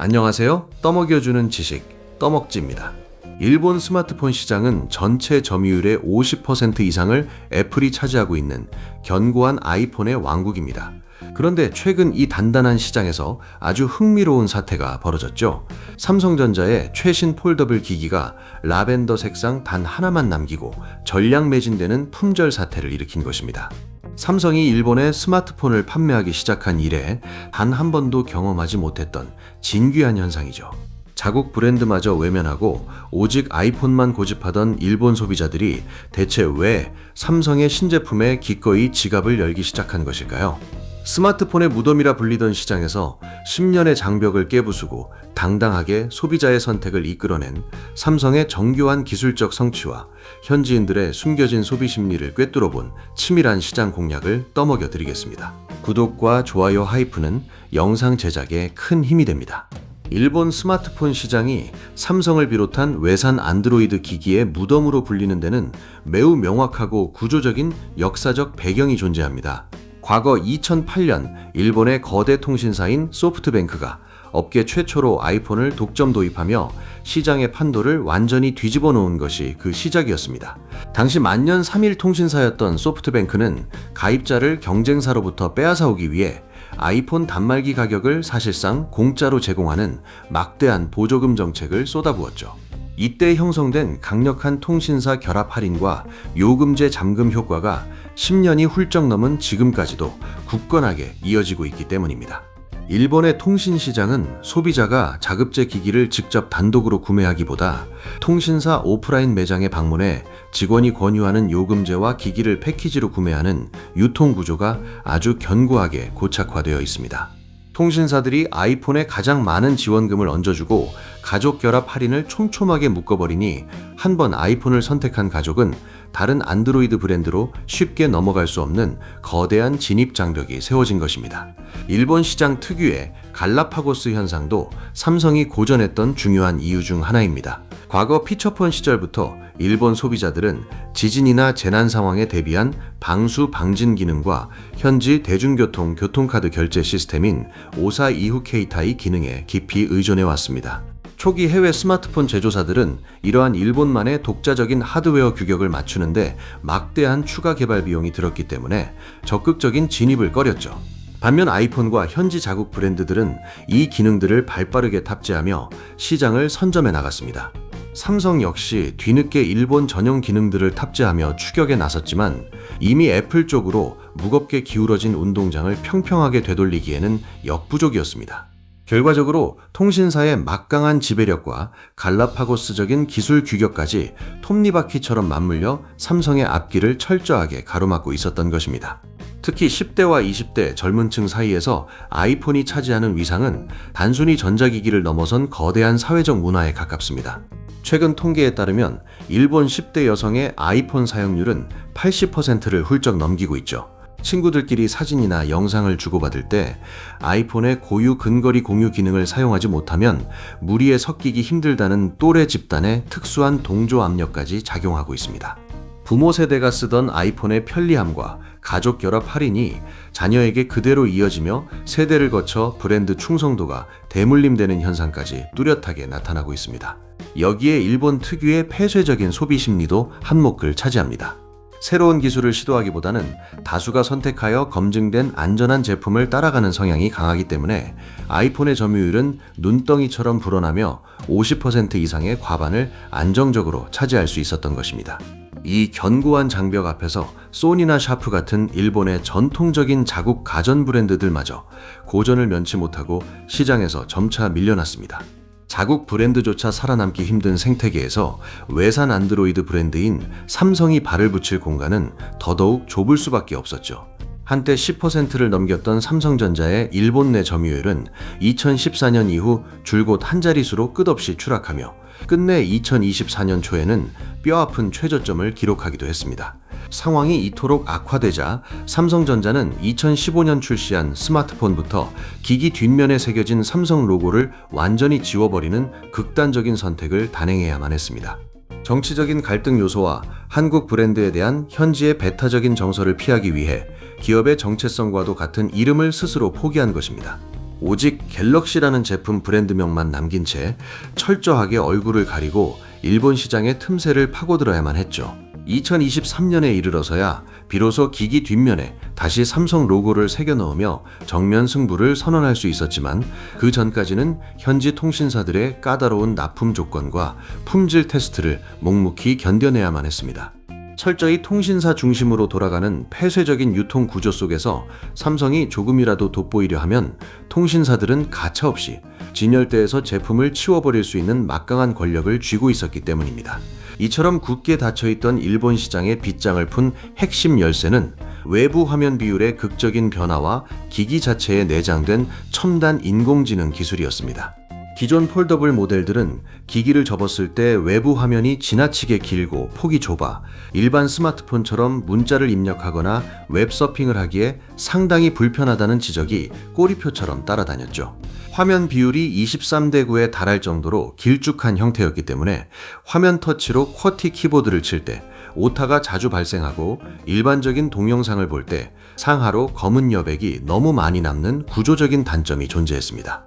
안녕하세요. 떠먹여주는 지식, 떠먹지입니다. 일본 스마트폰 시장은 전체 점유율의 50% 이상을 애플이 차지하고 있는 견고한 아이폰의 왕국입니다. 그런데 최근 이 단단한 시장에서 아주 흥미로운 사태가 벌어졌죠. 삼성전자의 최신 폴더블 기기가 라벤더 색상 단 하나만 남기고 전량 매진되는 품절 사태를 일으킨 것입니다. 삼성이 일본에 스마트폰을 판매하기 시작한 이래 단 한 번도 경험하지 못했던 진귀한 현상이죠. 자국 브랜드마저 외면하고 오직 아이폰만 고집하던 일본 소비자들이 대체 왜 삼성의 신제품에 기꺼이 지갑을 열기 시작한 것일까요? 스마트폰의 무덤이라 불리던 시장에서 10년의 장벽을 깨부수고 당당하게 소비자의 선택을 이끌어낸 삼성의 정교한 기술적 성취와 현지인들의 숨겨진 소비 심리를 꿰뚫어본 치밀한 시장 공략을 떠먹여 드리겠습니다. 구독과 좋아요 하이프는 영상 제작에 큰 힘이 됩니다. 일본 스마트폰 시장이 삼성을 비롯한 외산 안드로이드 기기의 무덤으로 불리는 데는 매우 명확하고 구조적인 역사적 배경이 존재합니다. 과거 2008년 일본의 거대 통신사인 소프트뱅크가 업계 최초로 아이폰을 독점 도입하며 시장의 판도를 완전히 뒤집어 놓은 것이 그 시작이었습니다. 당시 만년 3일 통신사였던 소프트뱅크는 가입자를 경쟁사로부터 빼앗아오기 위해 아이폰 단말기 가격을 사실상 공짜로 제공하는 막대한 보조금 정책을 쏟아부었죠. 이때 형성된 강력한 통신사 결합 할인과 요금제 잠금 효과가 10년이 훌쩍 넘은 지금까지도 굳건하게 이어지고 있기 때문입니다. 일본의 통신 시장은 소비자가 자급제 기기를 직접 단독으로 구매하기보다 통신사 오프라인 매장에 방문해 직원이 권유하는 요금제와 기기를 패키지로 구매하는 유통 구조가 아주 견고하게 고착화되어 있습니다. 통신사들이 아이폰에 가장 많은 지원금을 얹어주고 가족 결합 할인을 촘촘하게 묶어버리니 한 번 아이폰을 선택한 가족은 다른 안드로이드 브랜드로 쉽게 넘어갈 수 없는 거대한 진입 장벽이 세워진 것입니다. 일본 시장 특유의 갈라파고스 현상도 삼성이 고전했던 중요한 이유 중 하나입니다. 과거 피처폰 시절부터 일본 소비자들은 지진이나 재난 상황에 대비한 방수 방진 기능과 현지 대중교통 교통카드 결제 시스템인 오사 이후 케이타이 기능에 깊이 의존해 왔습니다. 초기 해외 스마트폰 제조사들은 이러한 일본만의 독자적인 하드웨어 규격을 맞추는데 막대한 추가 개발 비용이 들었기 때문에 적극적인 진입을 꺼렸죠. 반면 아이폰과 현지 자국 브랜드들은 이 기능들을 발빠르게 탑재하며 시장을 선점해 나갔습니다. 삼성 역시 뒤늦게 일본 전용 기능들을 탑재하며 추격에 나섰지만 이미 애플 쪽으로 무겁게 기울어진 운동장을 평평하게 되돌리기에는 역부족이었습니다. 결과적으로 통신사의 막강한 지배력과 갈라파고스적인 기술 규격까지 톱니바퀴처럼 맞물려 삼성의 앞길을 철저하게 가로막고 있었던 것입니다. 특히 10대와 20대 젊은 층 사이에서 아이폰이 차지하는 위상은 단순히 전자기기를 넘어선 거대한 사회적 문화에 가깝습니다. 최근 통계에 따르면 일본 10대 여성의 아이폰 사용률은 80%를 훌쩍 넘기고 있죠. 친구들끼리 사진이나 영상을 주고받을 때 아이폰의 고유 근거리 공유 기능을 사용하지 못하면 무리에 섞이기 힘들다는 또래 집단의 특수한 동조 압력까지 작용하고 있습니다. 부모 세대가 쓰던 아이폰의 편리함과 가족 결합 할인이 자녀에게 그대로 이어지며 세대를 거쳐 브랜드 충성도가 대물림되는 현상까지 뚜렷하게 나타나고 있습니다. 여기에 일본 특유의 폐쇄적인 소비 심리도 한몫을 차지합니다. 새로운 기술을 시도하기보다는 다수가 선택하여 검증된 안전한 제품을 따라가는 성향이 강하기 때문에 아이폰의 점유율은 눈덩이처럼 불어나며 50% 이상의 과반을 안정적으로 차지할 수 있었던 것입니다. 이 견고한 장벽 앞에서 소니나 샤프 같은 일본의 전통적인 자국 가전 브랜드들마저 고전을 면치 못하고 시장에서 점차 밀려났습니다. 자국 브랜드조차 살아남기 힘든 생태계에서 외산 안드로이드 브랜드인 삼성이 발을 붙일 공간은 더더욱 좁을 수밖에 없었죠. 한때 10%를 넘겼던 삼성전자의 일본 내 점유율은 2014년 이후 줄곧 한 자릿수로 끝없이 추락하며 끝내 2024년 초에는 뼈아픈 최저점을 기록하기도 했습니다. 상황이 이토록 악화되자 삼성전자는 2015년 출시한 스마트폰부터 기기 뒷면에 새겨진 삼성 로고를 완전히 지워버리는 극단적인 선택을 단행해야만 했습니다. 정치적인 갈등 요소와 한국 브랜드에 대한 현지의 배타적인 정서를 피하기 위해 기업의 정체성과도 같은 이름을 스스로 포기한 것입니다. 오직 갤럭시라는 제품 브랜드명만 남긴 채 철저하게 얼굴을 가리고 일본 시장의 틈새를 파고들어야만 했죠. 2023년에 이르러서야 비로소 기기 뒷면에 다시 삼성 로고를 새겨 넣으며 정면 승부를 선언할 수 있었지만 그 전까지는 현지 통신사들의 까다로운 납품 조건과 품질 테스트를 묵묵히 견뎌내야만 했습니다. 철저히 통신사 중심으로 돌아가는 폐쇄적인 유통 구조 속에서 삼성이 조금이라도 돋보이려 하면 통신사들은 가차없이 진열대에서 제품을 치워버릴 수 있는 막강한 권력을 쥐고 있었기 때문입니다. 이처럼 굳게 닫혀있던 일본 시장의 빗장을 푼 핵심 열쇠는 외부 화면 비율의 극적인 변화와 기기 자체에 내장된 첨단 인공지능 기술이었습니다. 기존 폴더블 모델들은 기기를 접었을 때 외부 화면이 지나치게 길고 폭이 좁아 일반 스마트폰처럼 문자를 입력하거나 웹서핑을 하기에 상당히 불편하다는 지적이 꼬리표처럼 따라다녔죠. 화면 비율이 23대 9에 달할 정도로 길쭉한 형태였기 때문에 화면 터치로 쿼티 키보드를 칠 때 오타가 자주 발생하고 일반적인 동영상을 볼 때 상하로 검은 여백이 너무 많이 남는 구조적인 단점이 존재했습니다.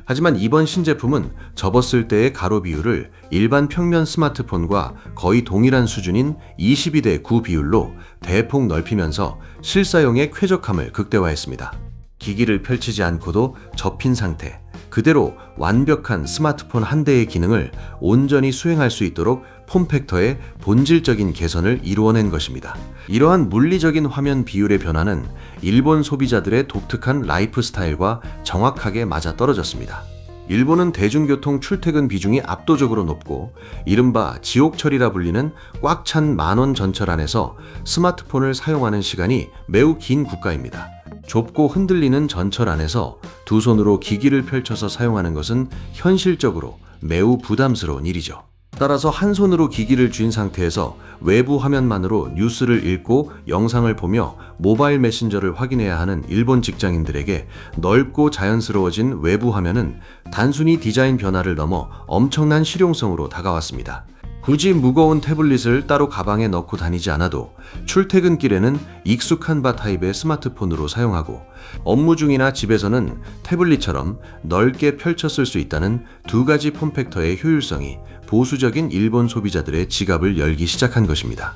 하지만 이번 신제품은 접었을 때의 가로 비율을 일반 평면 스마트폰과 거의 동일한 수준인 22대 9 비율로 대폭 넓히면서 실사용의 쾌적함을 극대화했습니다. 기기를 펼치지 않고도 접힌 상태, 그대로 완벽한 스마트폰 한 대의 기능을 온전히 수행할 수 있도록 폼팩터의 본질적인 개선을 이루어낸 것입니다. 이러한 물리적인 화면 비율의 변화는 일본 소비자들의 독특한 라이프 스타일과 정확하게 맞아떨어졌습니다. 일본은 대중교통 출퇴근 비중이 압도적으로 높고 이른바 지옥철이라 불리는 꽉 찬 만원 전철 안에서 스마트폰을 사용하는 시간이 매우 긴 국가입니다. 좁고 흔들리는 전철 안에서 두 손으로 기기를 펼쳐서 사용하는 것은 현실적으로 매우 부담스러운 일이죠. 따라서 한 손으로 기기를 쥔 상태에서 외부 화면만으로 뉴스를 읽고 영상을 보며 모바일 메신저를 확인해야 하는 일본 직장인들에게 넓고 자연스러워진 외부 화면은 단순히 디자인 변화를 넘어 엄청난 실용성으로 다가왔습니다. 굳이 무거운 태블릿을 따로 가방에 넣고 다니지 않아도 출퇴근길에는 익숙한 바 타입의 스마트폰으로 사용하고 업무 중이나 집에서는 태블릿처럼 넓게 펼쳐 쓸 수 있다는 두 가지 폼팩터의 효율성이 보수적인 일본 소비자들의 지갑을 열기 시작한 것입니다.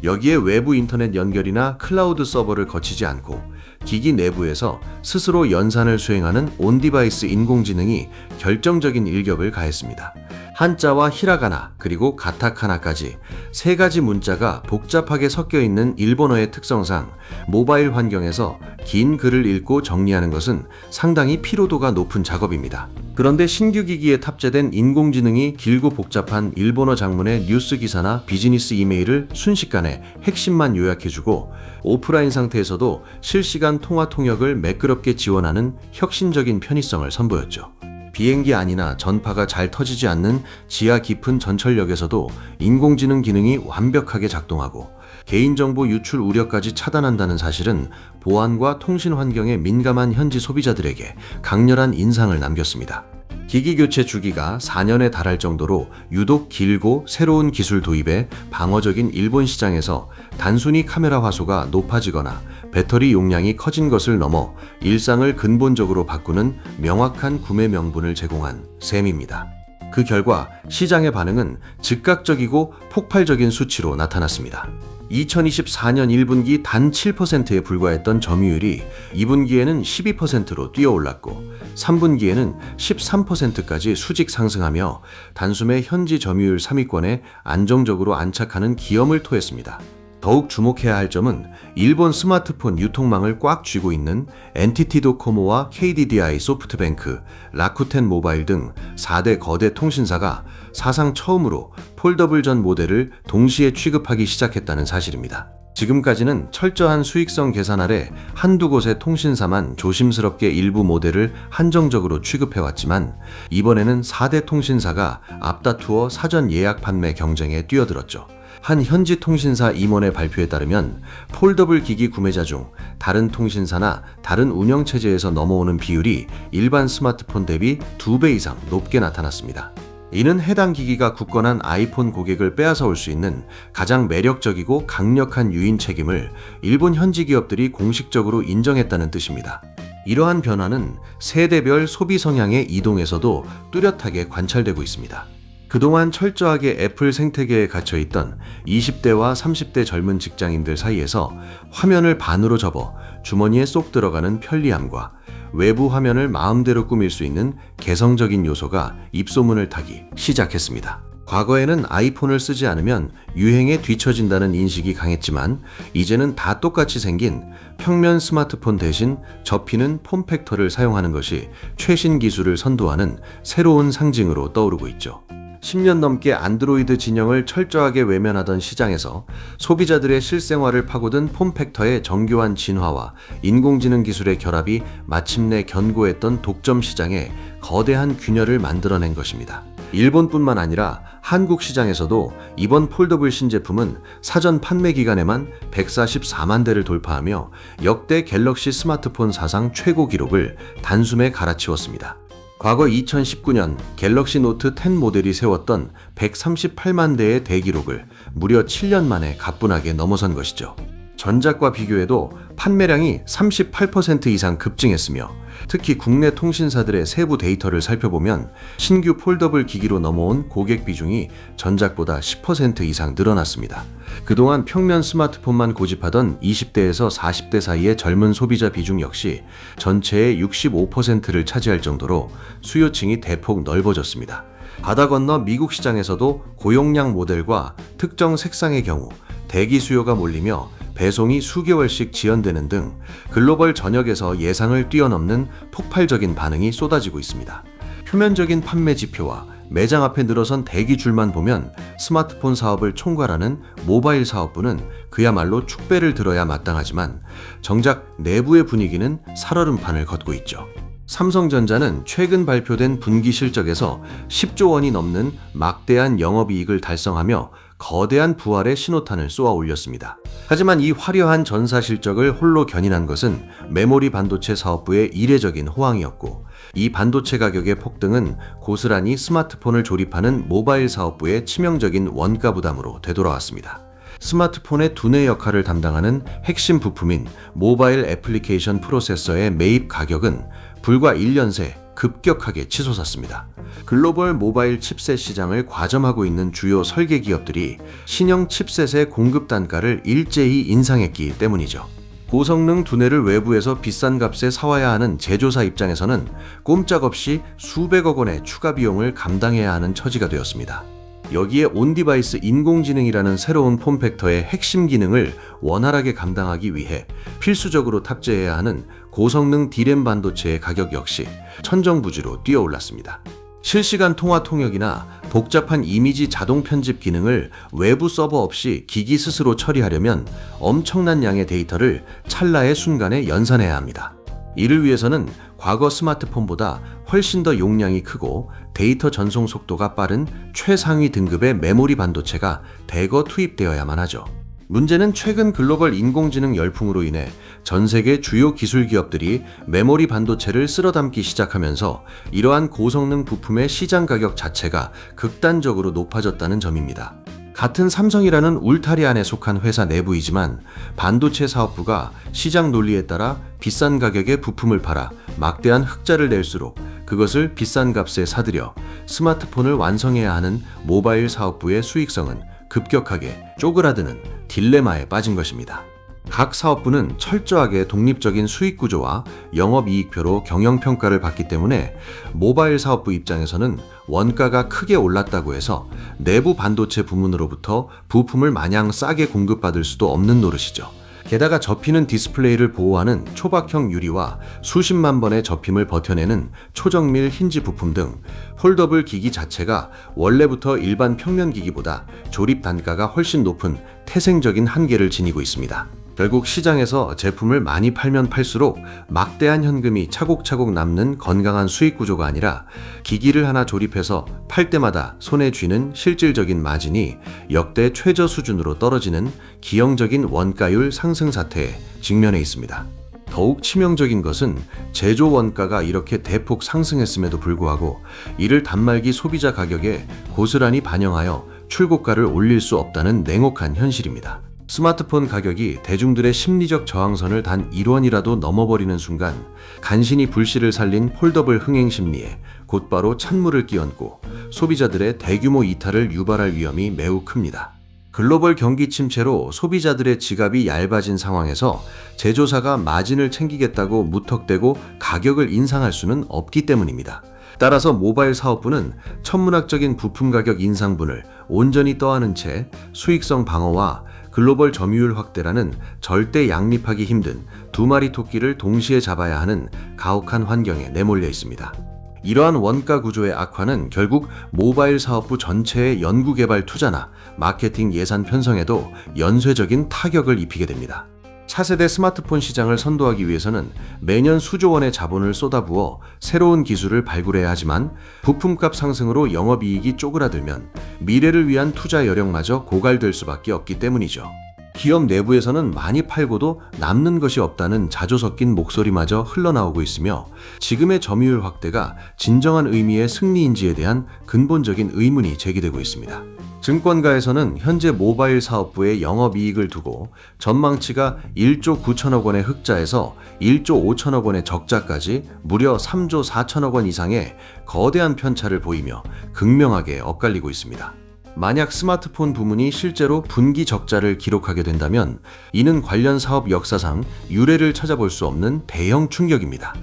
여기에 외부 인터넷 연결이나 클라우드 서버를 거치지 않고 기기 내부에서 스스로 연산을 수행하는 온디바이스 인공지능이 결정적인 일격을 가했습니다. 한자와 히라가나 그리고 가타카나까지 세 가지 문자가 복잡하게 섞여 있는 일본어의 특성상 모바일 환경에서 긴 글을 읽고 정리하는 것은 상당히 피로도가 높은 작업입니다. 그런데 신규 기기에 탑재된 인공지능이 길고 복잡한 일본어 장문의 뉴스 기사나 비즈니스 이메일을 순식간에 핵심만 요약해주고 오프라인 상태에서도 실시간 통화 통역을 매끄럽게 지원하는 혁신적인 편의성을 선보였죠. 비행기 안이나 전파가 잘 터지지 않는 지하 깊은 전철역에서도 인공지능 기능이 완벽하게 작동하고 개인정보 유출 우려까지 차단한다는 사실은 보안과 통신 환경에 민감한 현지 소비자들에게 강렬한 인상을 남겼습니다. 기기 교체 주기가 4년에 달할 정도로 유독 길고 새로운 기술 도입에 방어적인 일본 시장에서 단순히 카메라 화소가 높아지거나 배터리 용량이 커진 것을 넘어 일상을 근본적으로 바꾸는 명확한 구매 명분을 제공한 셈입니다. 그 결과 시장의 반응은 즉각적이고 폭발적인 수치로 나타났습니다. 2024년 1분기 단 7%에 불과했던 점유율이 2분기에는 12%로 뛰어올랐고 3분기에는 13%까지 수직 상승하며 단숨에 현지 점유율 3위권에 안정적으로 안착하는 기염을 토했습니다. 더욱 주목해야 할 점은 일본 스마트폰 유통망을 꽉 쥐고 있는 NTT 도코모와 KDDI, 소프트뱅크, 라쿠텐 모바일 등 4대 거대 통신사가 사상 처음으로 폴더블 전 모델을 동시에 취급하기 시작했다는 사실입니다. 지금까지는 철저한 수익성 계산 아래 한두 곳의 통신사만 조심스럽게 일부 모델을 한정적으로 취급해왔지만 이번에는 4대 통신사가 앞다투어 사전 예약 판매 경쟁에 뛰어들었죠. 한 현지 통신사 임원의 발표에 따르면 폴더블 기기 구매자 중 다른 통신사나 다른 운영체제에서 넘어오는 비율이 일반 스마트폰 대비 2배 이상 높게 나타났습니다. 이는 해당 기기가 굳건한 아이폰 고객을 빼앗아 올 수 있는 가장 매력적이고 강력한 유인 책임을 일본 현지 기업들이 공식적으로 인정했다는 뜻입니다. 이러한 변화는 세대별 소비 성향의 이동에서도 뚜렷하게 관찰되고 있습니다. 그동안 철저하게 애플 생태계에 갇혀있던 20대와 30대 젊은 직장인들 사이에서 화면을 반으로 접어 주머니에 쏙 들어가는 편리함과 외부 화면을 마음대로 꾸밀 수 있는 개성적인 요소가 입소문을 타기 시작했습니다. 과거에는 아이폰을 쓰지 않으면 유행에 뒤처진다는 인식이 강했지만 이제는 다 똑같이 생긴 평면 스마트폰 대신 접히는 폼팩터를 사용하는 것이 최신 기술을 선도하는 새로운 상징으로 떠오르고 있죠. 10년 넘게 안드로이드 진영을 철저하게 외면하던 시장에서 소비자들의 실생활을 파고든 폼팩터의 정교한 진화와 인공지능 기술의 결합이 마침내 견고했던 독점 시장에 거대한 균열을 만들어낸 것입니다. 일본뿐만 아니라 한국 시장에서도 이번 폴더블 신제품은 사전 판매 기간에만 144만 대를 돌파하며 역대 갤럭시 스마트폰 사상 최고 기록을 단숨에 갈아치웠습니다. 과거 2019년 갤럭시 노트 10 모델이 세웠던 138만 대의 대기록을 무려 7년 만에 가뿐하게 넘어선 것이죠. 전작과 비교해도 판매량이 38% 이상 급증했으며 특히 국내 통신사들의 세부 데이터를 살펴보면 신규 폴더블 기기로 넘어온 고객 비중이 전작보다 10% 이상 늘어났습니다. 그동안 평면 스마트폰만 고집하던 20대에서 40대 사이의 젊은 소비자 비중 역시 전체의 65%를 차지할 정도로 수요층이 대폭 넓어졌습니다. 바다 건너 미국 시장에서도 고용량 모델과 특정 색상의 경우 대기 수요가 몰리며 배송이 수개월씩 지연되는 등 글로벌 전역에서 예상을 뛰어넘는 폭발적인 반응이 쏟아지고 있습니다. 표면적인 판매 지표와 매장 앞에 늘어선 대기줄만 보면 스마트폰 사업을 총괄하는 모바일 사업부는 그야말로 축배를 들어야 마땅하지만 정작 내부의 분위기는 살얼음판을 걷고 있죠. 삼성전자는 최근 발표된 분기 실적에서 10조 원이 넘는 막대한 영업이익을 달성하며 거대한 부활의 신호탄을 쏘아 올렸습니다. 하지만 이 화려한 전사 실적을 홀로 견인한 것은 메모리 반도체 사업부의 이례적인 호황이었고 이 반도체 가격의 폭등은 고스란히 스마트폰을 조립하는 모바일 사업부의 치명적인 원가 부담으로 되돌아왔습니다. 스마트폰의 두뇌 역할을 담당하는 핵심 부품인 모바일 애플리케이션 프로세서의 매입 가격은 불과 1년 새 급격하게 치솟았습니다. 글로벌 모바일 칩셋 시장을 과점하고 있는 주요 설계 기업들이 신형 칩셋의 공급 단가를 일제히 인상했기 때문이죠. 고성능 두뇌를 외부에서 비싼 값에 사와야 하는 제조사 입장에서는 꼼짝없이 수백억 원의 추가 비용을 감당해야 하는 처지가 되었습니다. 여기에 온디바이스 인공지능이라는 새로운 폼팩터의 핵심 기능을 원활하게 감당하기 위해 필수적으로 탑재해야 하는 고성능 D램 반도체의 가격 역시 천정부지로 뛰어올랐습니다. 실시간 통화 통역이나 복잡한 이미지 자동 편집 기능을 외부 서버 없이 기기 스스로 처리하려면 엄청난 양의 데이터를 찰나의 순간에 연산해야 합니다. 이를 위해서는 과거 스마트폰보다 훨씬 더 용량이 크고 데이터 전송 속도가 빠른 최상위 등급의 메모리 반도체가 대거 투입되어야만 하죠. 문제는 최근 글로벌 인공지능 열풍으로 인해 전 세계 주요 기술 기업들이 메모리 반도체를 쓸어담기 시작하면서 이러한 고성능 부품의 시장 가격 자체가 극단적으로 높아졌다는 점입니다. 같은 삼성이라는 울타리 안에 속한 회사 내부이지만 반도체 사업부가 시장 논리에 따라 비싼 가격의 부품을 팔아 막대한 흑자를 낼수록 그것을 비싼 값에 사들여 스마트폰을 완성해야 하는 모바일 사업부의 수익성은 급격하게 쪼그라드는 딜레마에 빠진 것입니다. 각 사업부는 철저하게 독립적인 수익 구조와 영업이익표로 경영평가를 받기 때문에 모바일 사업부 입장에서는 원가가 크게 올랐다고 해서 내부 반도체 부문으로부터 부품을 마냥 싸게 공급받을 수도 없는 노릇이죠. 게다가 접히는 디스플레이를 보호하는 초박형 유리와 수십만 번의 접힘을 버텨내는 초정밀 힌지 부품 등 폴더블 기기 자체가 원래부터 일반 평면 기기보다 조립 단가가 훨씬 높은 태생적인 한계를 지니고 있습니다. 결국 시장에서 제품을 많이 팔면 팔수록 막대한 현금이 차곡차곡 남는 건강한 수익 구조가 아니라 기기를 하나 조립해서 팔 때마다 손에 쥐는 실질적인 마진이 역대 최저 수준으로 떨어지는 기형적인 원가율 상승 사태에 직면해 있습니다. 더욱 치명적인 것은 제조 원가가 이렇게 대폭 상승했음에도 불구하고 이를 단말기 소비자 가격에 고스란히 반영하여 출고가를 올릴 수 없다는 냉혹한 현실입니다. 스마트폰 가격이 대중들의 심리적 저항선을 단 1원이라도 넘어버리는 순간 간신히 불씨를 살린 폴더블 흥행 심리에 곧바로 찬물을 끼얹고 소비자들의 대규모 이탈을 유발할 위험이 매우 큽니다. 글로벌 경기 침체로 소비자들의 지갑이 얇아진 상황에서 제조사가 마진을 챙기겠다고 무턱대고 가격을 인상할 수는 없기 때문입니다. 따라서 모바일 사업부는 천문학적인 부품 가격 인상분을 온전히 떠안은 채 수익성 방어와 글로벌 점유율 확대라는 절대 양립하기 힘든 두 마리 토끼를 동시에 잡아야 하는 가혹한 환경에 내몰려 있습니다. 이러한 원가 구조의 악화는 결국 모바일 사업부 전체의 연구개발 투자나 마케팅 예산 편성에도 연쇄적인 타격을 입히게 됩니다. 차세대 스마트폰 시장을 선도하기 위해서는 매년 수조 원의 자본을 쏟아부어 새로운 기술을 발굴해야 하지만 부품값 상승으로 영업이익이 쪼그라들면 미래를 위한 투자 여력마저 고갈될 수밖에 없기 때문이죠. 기업 내부에서는 많이 팔고도 남는 것이 없다는 자조 섞인 목소리마저 흘러나오고 있으며 지금의 점유율 확대가 진정한 의미의 승리인지에 대한 근본적인 의문이 제기되고 있습니다. 증권가에서는 현재 모바일 사업부의 영업이익을 두고 전망치가 1조 9천억 원의 흑자에서 1조 5천억 원의 적자까지 무려 3조 4천억 원 이상의 거대한 편차를 보이며 극명하게 엇갈리고 있습니다. 만약 스마트폰 부문이 실제로 분기 적자를 기록하게 된다면 이는 관련 사업 역사상 유례를 찾아볼 수 없는 대형 충격입니다.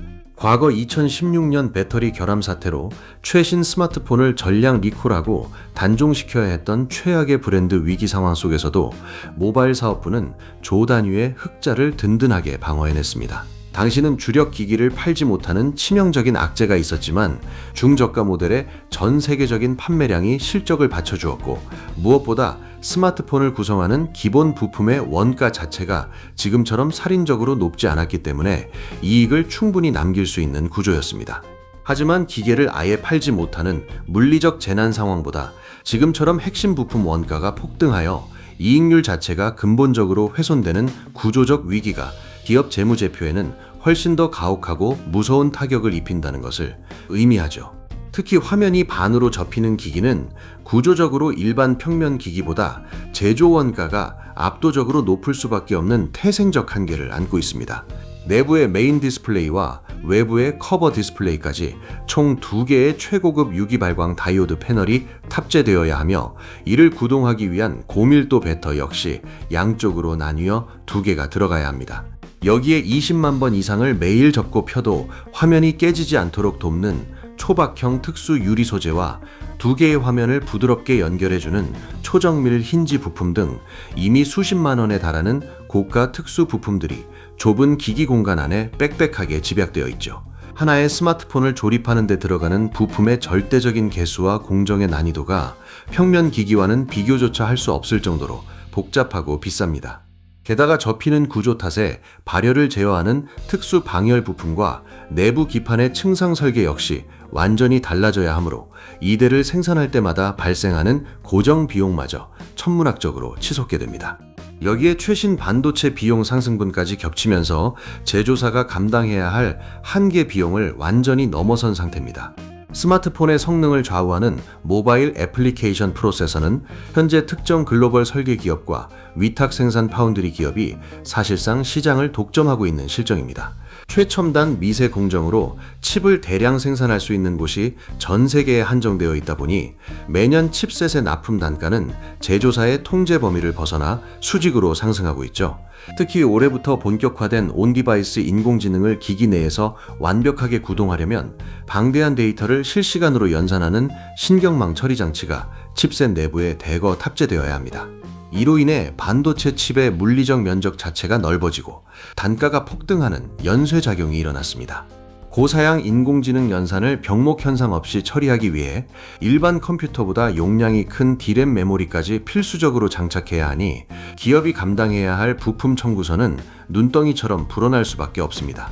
과거 2016년 배터리 결함 사태로 최신 스마트폰을 전량 리콜하고 단종시켜야 했던 최악의 브랜드 위기 상황 속에서도 모바일 사업부는 조 단위의 흑자를 든든하게 방어해냈습니다. 당시는 주력 기기를 팔지 못하는 치명적인 악재가 있었지만 중저가 모델의 전 세계적인 판매량이 실적을 받쳐주었고 무엇보다 스마트폰을 구성하는 기본 부품의 원가 자체가 지금처럼 살인적으로 높지 않았기 때문에 이익을 충분히 남길 수 있는 구조였습니다. 하지만 기계를 아예 팔지 못하는 물리적 재난 상황보다 지금처럼 핵심 부품 원가가 폭등하여 이익률 자체가 근본적으로 훼손되는 구조적 위기가 기업 재무제표에는 훨씬 더 가혹하고 무서운 타격을 입힌다는 것을 의미하죠. 특히 화면이 반으로 접히는 기기는 구조적으로 일반 평면 기기보다 제조 원가가 압도적으로 높을 수밖에 없는 태생적 한계를 안고 있습니다. 내부의 메인 디스플레이와 외부의 커버 디스플레이까지 총 2개의 최고급 유기발광 다이오드 패널이 탑재되어야 하며 이를 구동하기 위한 고밀도 배터 역시 양쪽으로 나뉘어 2개가 들어가야 합니다. 여기에 20만 번 이상을 매일 접고 펴도 화면이 깨지지 않도록 돕는 초박형 특수 유리 소재와 2개의 화면을 부드럽게 연결해주는 초정밀 힌지 부품 등 이미 수십만 원에 달하는 고가 특수 부품들이 좁은 기기 공간 안에 빽빽하게 집약되어 있죠. 하나의 스마트폰을 조립하는 데 들어가는 부품의 절대적인 개수와 공정의 난이도가 평면 기기와는 비교조차 할 수 없을 정도로 복잡하고 비쌉니다. 게다가 접히는 구조 탓에 발열을 제어하는 특수 방열 부품과 내부 기판의 층상 설계 역시 완전히 달라져야 하므로 이대를 생산할 때마다 발생하는 고정 비용마저 천문학적으로 치솟게 됩니다. 여기에 최신 반도체 비용 상승분까지 겹치면서 제조사가 감당해야 할 한계 비용을 완전히 넘어선 상태입니다. 스마트폰의 성능을 좌우하는 모바일 애플리케이션 프로세서는 현재 특정 글로벌 설계 기업과 위탁 생산 파운드리 기업이 사실상 시장을 독점하고 있는 실정입니다. 최첨단 미세 공정으로 칩을 대량 생산할 수 있는 곳이 전 세계에 한정되어 있다 보니 매년 칩셋의 납품 단가는 제조사의 통제 범위를 벗어나 수직으로 상승하고 있죠. 특히 올해부터 본격화된 온디바이스 인공지능을 기기 내에서 완벽하게 구동하려면 방대한 데이터를 실시간으로 연산하는 신경망 처리 장치가 칩셋 내부에 대거 탑재되어야 합니다. 이로 인해 반도체 칩의 물리적 면적 자체가 넓어지고 단가가 폭등하는 연쇄작용이 일어났습니다. 고사양 인공지능 연산을 병목 현상 없이 처리하기 위해 일반 컴퓨터보다 용량이 큰 D램 메모리까지 필수적으로 장착해야 하니 기업이 감당해야 할 부품 청구서는 눈덩이처럼 불어날 수밖에 없습니다.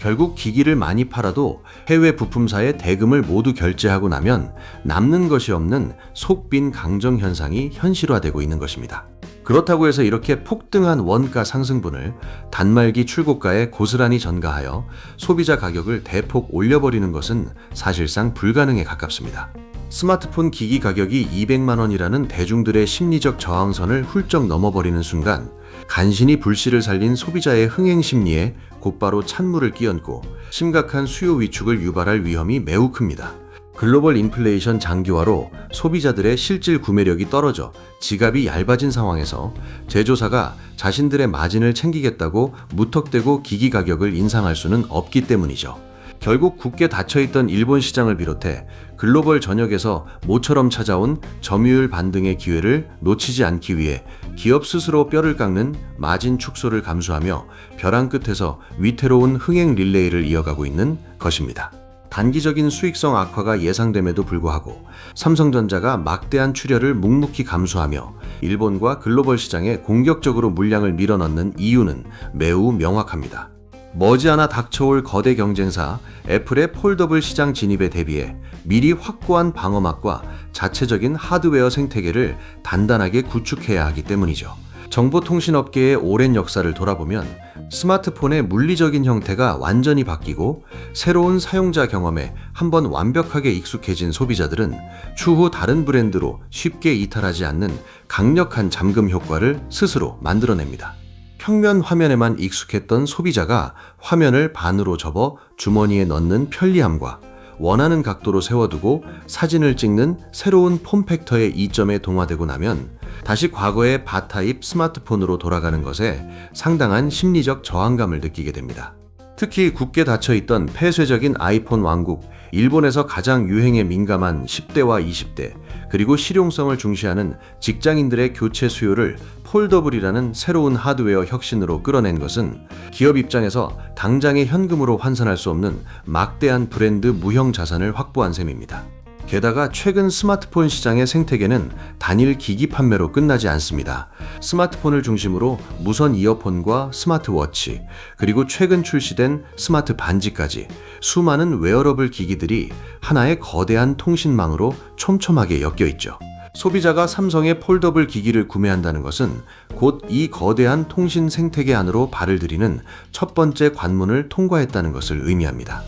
결국 기기를 많이 팔아도 해외 부품사에 대금을 모두 결제하고 나면 남는 것이 없는 속빈 강정 현상이 현실화되고 있는 것입니다. 그렇다고 해서 이렇게 폭등한 원가 상승분을 단말기 출고가에 고스란히 전가하여 소비자 가격을 대폭 올려버리는 것은 사실상 불가능에 가깝습니다. 스마트폰 기기 가격이 200만 원이라는 대중들의 심리적 저항선을 훌쩍 넘어버리는 순간 간신히 불씨를 살린 소비자의 흥행 심리에 곧바로 찬물을 끼얹고 심각한 수요 위축을 유발할 위험이 매우 큽니다. 글로벌 인플레이션 장기화로 소비자들의 실질 구매력이 떨어져 지갑이 얇아진 상황에서 제조사가 자신들의 마진을 챙기겠다고 무턱대고 기기 가격을 인상할 수는 없기 때문이죠. 결국 굳게 닫혀있던 일본 시장을 비롯해 글로벌 전역에서 모처럼 찾아온 점유율 반등의 기회를 놓치지 않기 위해 기업 스스로 뼈를 깎는 마진 축소를 감수하며 벼랑 끝에서 위태로운 흥행 릴레이를 이어가고 있는 것입니다. 단기적인 수익성 악화가 예상됨에도 불구하고 삼성전자가 막대한 출혈을 묵묵히 감수하며 일본과 글로벌 시장에 공격적으로 물량을 밀어넣는 이유는 매우 명확합니다. 머지않아 닥쳐올 거대 경쟁사 애플의 폴더블 시장 진입에 대비해 미리 확고한 방어막과 자체적인 하드웨어 생태계를 단단하게 구축해야 하기 때문이죠. 정보통신업계의 오랜 역사를 돌아보면 스마트폰의 물리적인 형태가 완전히 바뀌고 새로운 사용자 경험에 한번 완벽하게 익숙해진 소비자들은 추후 다른 브랜드로 쉽게 이탈하지 않는 강력한 잠금 효과를 스스로 만들어냅니다. 평면 화면에만 익숙했던 소비자가 화면을 반으로 접어 주머니에 넣는 편리함과 원하는 각도로 세워두고 사진을 찍는 새로운 폼팩터의 이점에 동화되고 나면 다시 과거의 바타입 스마트폰으로 돌아가는 것에 상당한 심리적 저항감을 느끼게 됩니다. 특히 굳게 닫혀있던 폐쇄적인 아이폰 왕국, 일본에서 가장 유행에 민감한 10대와 20대, 그리고 실용성을 중시하는 직장인들의 교체 수요를 폴더블이라는 새로운 하드웨어 혁신으로 끌어낸 것은 기업 입장에서 당장의 현금으로 환산할 수 없는 막대한 브랜드 무형 자산을 확보한 셈입니다. 게다가 최근 스마트폰 시장의 생태계는 단일 기기 판매로 끝나지 않습니다. 스마트폰을 중심으로 무선 이어폰과 스마트워치, 그리고 최근 출시된 스마트 반지까지 수많은 웨어러블 기기들이 하나의 거대한 통신망으로 촘촘하게 엮여 있죠. 소비자가 삼성의 폴더블 기기를 구매한다는 것은 곧 이 거대한 통신 생태계 안으로 발을 들이는 첫 번째 관문을 통과했다는 것을 의미합니다.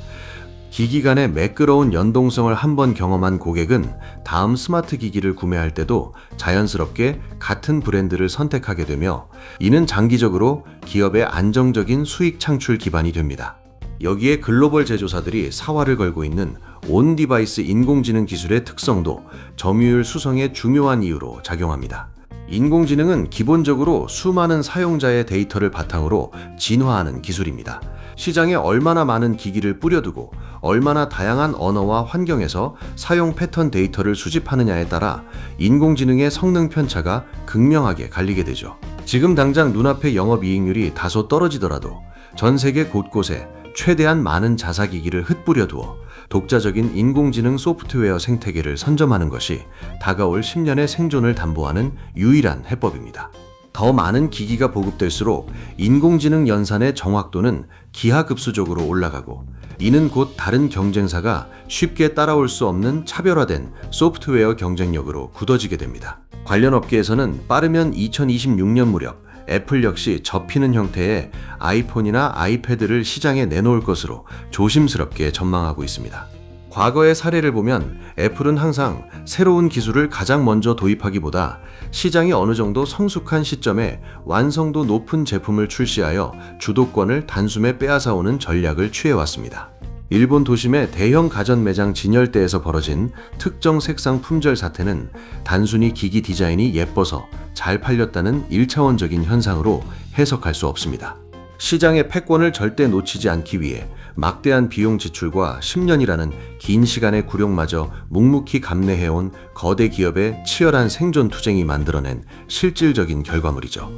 기기 간의 매끄러운 연동성을 한번 경험한 고객은 다음 스마트 기기를 구매할 때도 자연스럽게 같은 브랜드를 선택하게 되며 이는 장기적으로 기업의 안정적인 수익 창출 기반이 됩니다. 여기에 글로벌 제조사들이 사활을 걸고 있는 온 디바이스 인공지능 기술의 특성도 점유율 수성의 중요한 이유로 작용합니다. 인공지능은 기본적으로 수많은 사용자의 데이터를 바탕으로 진화하는 기술입니다. 시장에 얼마나 많은 기기를 뿌려두고 얼마나 다양한 언어와 환경에서 사용 패턴 데이터를 수집하느냐에 따라 인공지능의 성능 편차가 극명하게 갈리게 되죠. 지금 당장 눈앞의 영업이익률이 다소 떨어지더라도 전 세계 곳곳에 최대한 많은 자사기기를 흩뿌려 두어 독자적인 인공지능 소프트웨어 생태계를 선점하는 것이 다가올 10년의 생존을 담보하는 유일한 해법입니다. 더 많은 기기가 보급될수록 인공지능 연산의 정확도는 기하급수적으로 올라가고 이는 곧 다른 경쟁사가 쉽게 따라올 수 없는 차별화된 소프트웨어 경쟁력으로 굳어지게 됩니다. 관련 업계에서는 빠르면 2026년 무렵 애플 역시 접히는 형태의 아이폰이나 아이패드를 시장에 내놓을 것으로 조심스럽게 전망하고 있습니다. 과거의 사례를 보면 애플은 항상 새로운 기술을 가장 먼저 도입하기보다 시장이 어느 정도 성숙한 시점에 완성도 높은 제품을 출시하여 주도권을 단숨에 빼앗아오는 전략을 취해왔습니다. 일본 도심의 대형 가전 매장 진열대에서 벌어진 특정 색상 품절 사태는 단순히 기기 디자인이 예뻐서 잘 팔렸다는 1차원적인 현상으로 해석할 수 없습니다. 시장의 패권을 절대 놓치지 않기 위해 막대한 비용 지출과 10년이라는 긴 시간의 굴욕마저 묵묵히 감내해온 거대 기업의 치열한 생존 투쟁이 만들어낸 실질적인 결과물이죠.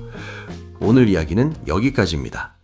오늘 이야기는 여기까지입니다.